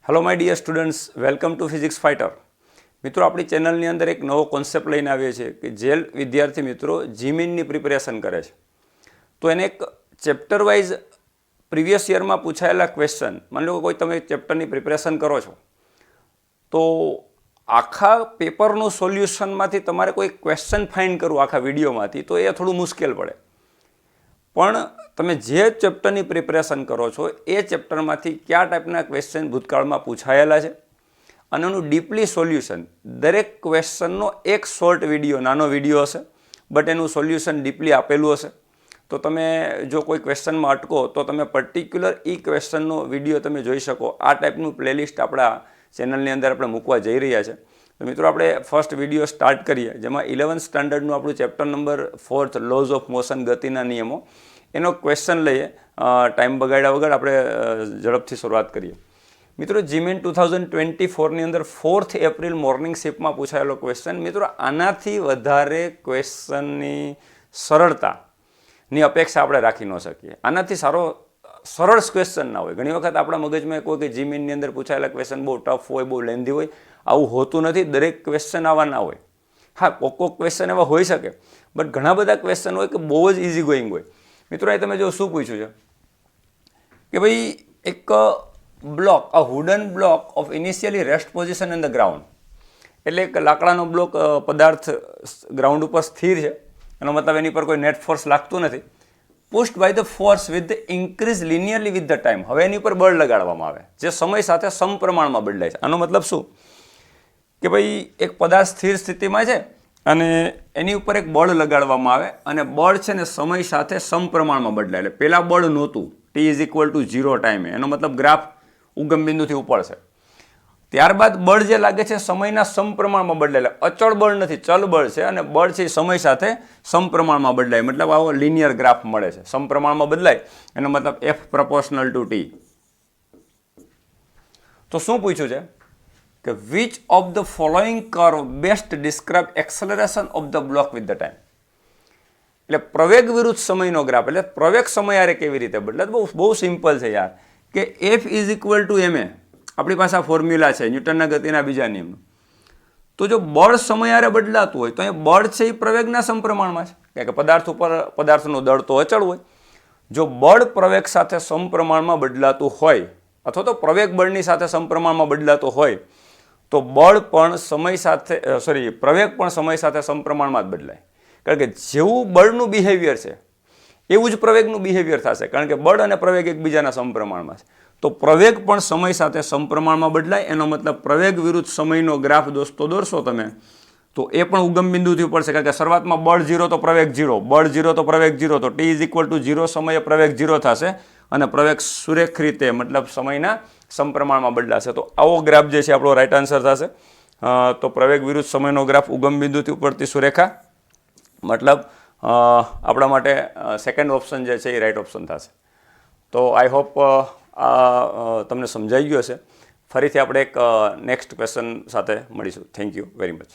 Hello my dear students, welcome to physics fighter. મિત્રો, આપણી ચેનલની અંદર એક નવો કોન્સેપ્ટ લઈને આવીએ છીએ કે જે વિદ્યાર્થી મિત્રો જીમીનની પ્રિપેરેશન કરે છે તો એને એક ચેપ્ટર વાઇઝ પ્રીવિયસ યરમાં પૂછાયેલા ક્વેશ્ચન, માની લો કોઈ તમે ચેપ્ટરની પ્રિપેરેશન કરો છો તો આખા પેપરનું સોલ્યુશનમાંથી તમારે કોઈ ક્વેશ્ચન ફાઇન્ડ કરવું આખા વિડીયોમાંથી, તો એ થોડું મુશ્કેલ પડે. પણ તમે જે ચેપ્ટરની પ્રિપેરેશન કરો છો એ ચેપ્ટરમાંથી કયા ટાઈપના ક્વેશ્ચન ભૂતકાળમાં પૂછાયેલા છે અને એનું ડીપલી સોલ્યુશન, દરેક ક્વેશ્ચનનો એક શોર્ટ વિડીયો, નાનો વિડીયો હશે, બટ એનું સોલ્યુશન ડીપલી આપેલું હશે. તો તમે જો કોઈ ક્વેશ્ચનમાં અટકો તો તમે પર્ટિક્યુલર એ ક્વેશ્ચનનો વિડીયો તમે જોઈ શકો. આ ટાઈપનું પ્લેલિસ્ટ આપણા ચેનલની અંદર આપણે મૂકવા જઈ રહ્યા છે. તો મિત્રો, આપણે ફર્સ્ટ વિડીયો સ્ટાર્ટ કરીએ, જેમાં 11th સ્ટાન્ડર્ડનું આપણું chapter number 4 lose of motion, ગતિના નિયમો, એનો ક્વેશ્ચન લઈએ. ટાઈમ બગાડ્યા વગર આપણે ઝડપથી શરૂઆત કરીએ. મિત્રો, જીમેન 2024ની અંદર 4th એપ્રિલ મોર્નિંગ શિફ્ટમાં પૂછાયેલો ક્વેશ્ચન. મિત્રો, આનાથી વધારે ક્વેશ્ચનની સરળતાની અપેક્ષા આપણે રાખી ન શકીએ. આનાથી સરળ ક્વેશ્ચન ના હોય. ઘણી વખત આપણા મગજમાં કોઈ કે જીમેનની અંદર પૂછાયેલા ક્વેશ્ચન બહુ ટફ હોય, બહુ લેન્ધી હોય. આવું હોતું નથી. દરેક ક્વેશ્ચન આવા ના હોય. હા, કોક ક્વેશ્ચન એવા હોઈ શકે, બટ ઘણા બધા ક્વેશ્ચન હોય કે બહુ જ ઇઝી ગોઈંગ હોય. મિત્રો, એ તમે જો શું પૂછ્યું છે કે ભાઈ એક block, a wooden block of initially rest position in the ground, એટલે એક લાકડાનો બ્લોક પદાર્થ ગ્રાઉન્ડ ઉપર સ્થિર છે, એનો મતલબ એની પર કોઈ નેટ ફોર્સ લાગતું નથી. Pushed by the force with the increase linearly with the time. હવે એની ઉપર બળ લગાડવામાં આવે જે સમય સાથે સમપ્રમાણમાં બદલાય છે. આનો મતલબ શું કે ભાઈ એક પદાર્થ સ્થિર સ્થિતિમાં છે અને એની ઉપર એક બળ લગાડવામાં આવે અને બળ છે ને સમય સાથે સમપ્રમાણમાં બદલાય. એટલે પહેલાં બળ નહોતું, T=0 ટાઈમે, એનો મતલબ ગ્રાફ ઉગમ બિંદુથી ઉપર છે. ત્યારબાદ બળ જે લાગે છે સમયના સમપ્રમાણમાં બદલાય, અચળ બળ નથી, ચલ બળ છે, અને બળ છે સમય સાથે સમપ્રમાણમાં બદલાય. મતલબ આવો લિનિયર ગ્રાફ મળે છે. સમપ્રમાણમાં બદલાય એનો મતલબ F∝T. તો શું પૂછ્યું છે કે which of the following curve best describe acceleration of the block with the time. એટલે પ્રવેગ વિરુદ્ધ સમયનો ગ્રાફ, એટલે પ્રવેગ સમયારે કેવી રીતે બદલે. બહુ સિમ્પલ છે યાર, કે F=ma. આપણી પાસે આ ફોર્મ્યુલા છે ન્યૂટનના ગતિના બીજા નિયમનું. તો જો બળ સમયારે બદલાતું હોય તો અહીંયા બળ છે એ પ્રવેગના સમપ્રમાણમાં છે, કે પદાર્થ ઉપર પદાર્થનું દળ તો અચળ હોય. જો બળ પ્રવેગ સાથે સમપ્રમાણમાં બદલાતું હોય અથવા તો પ્રવેગ બળની સાથે સમપ્રમાણમાં બદલાતો હોય તો બળ પણ સમય સાથે પ્રવેગ પણ સમય સાથે સમપ્રમાણમાં જ બદલાય. કારણ કે જેવું બળનું બિહેવિયર છે એવું જ પ્રવેગનું બિહેવિયર થશે, કારણ કે બળ અને પ્રવેગ એકબીજાના સમપ્રમાણમાં છે. તો પ્રવેગ પણ સમય સાથે સમપ્રમાણમાં બદલાય. એનો મતલબ પ્રવેગ વિરુદ્ધ સમયનો ગ્રાફ દોસ્તો દોરશો તમે તો એ પણ ઉગમ બિંદુથી ઉપર છે, કારણ કે શરૂઆતમાં બળ 0 તો પ્રવેગ 0, બળ 0 તો પ્રવેગ 0, તો T=0 સમયે પ્રવેગ 0 થશે અને પ્રવેગ સુરેખ રીતે મતલબ સમયના સમપ્રમાણમાં બદલાશે. તો આવો ગ્રાફ જે છે આપણો રાઈટ આન્સર થશે. તો પ્રવેગ વિરુદ્ધ સમયનો ગ્રાફ ઉગમ બિંદુથી ઉપરથી સુરેખા, મતલબ આપણા માટે સેકન્ડ ઓપ્શન જે છે એ રાઈટ ઓપ્શન થશે. તો આઈ હોપ આ તમને સમજાઈ ગયું હશે. ફરીથી આપણે એક નેક્સ્ટ ક્વેશ્ચન સાથે મળીશું. Thank you very much.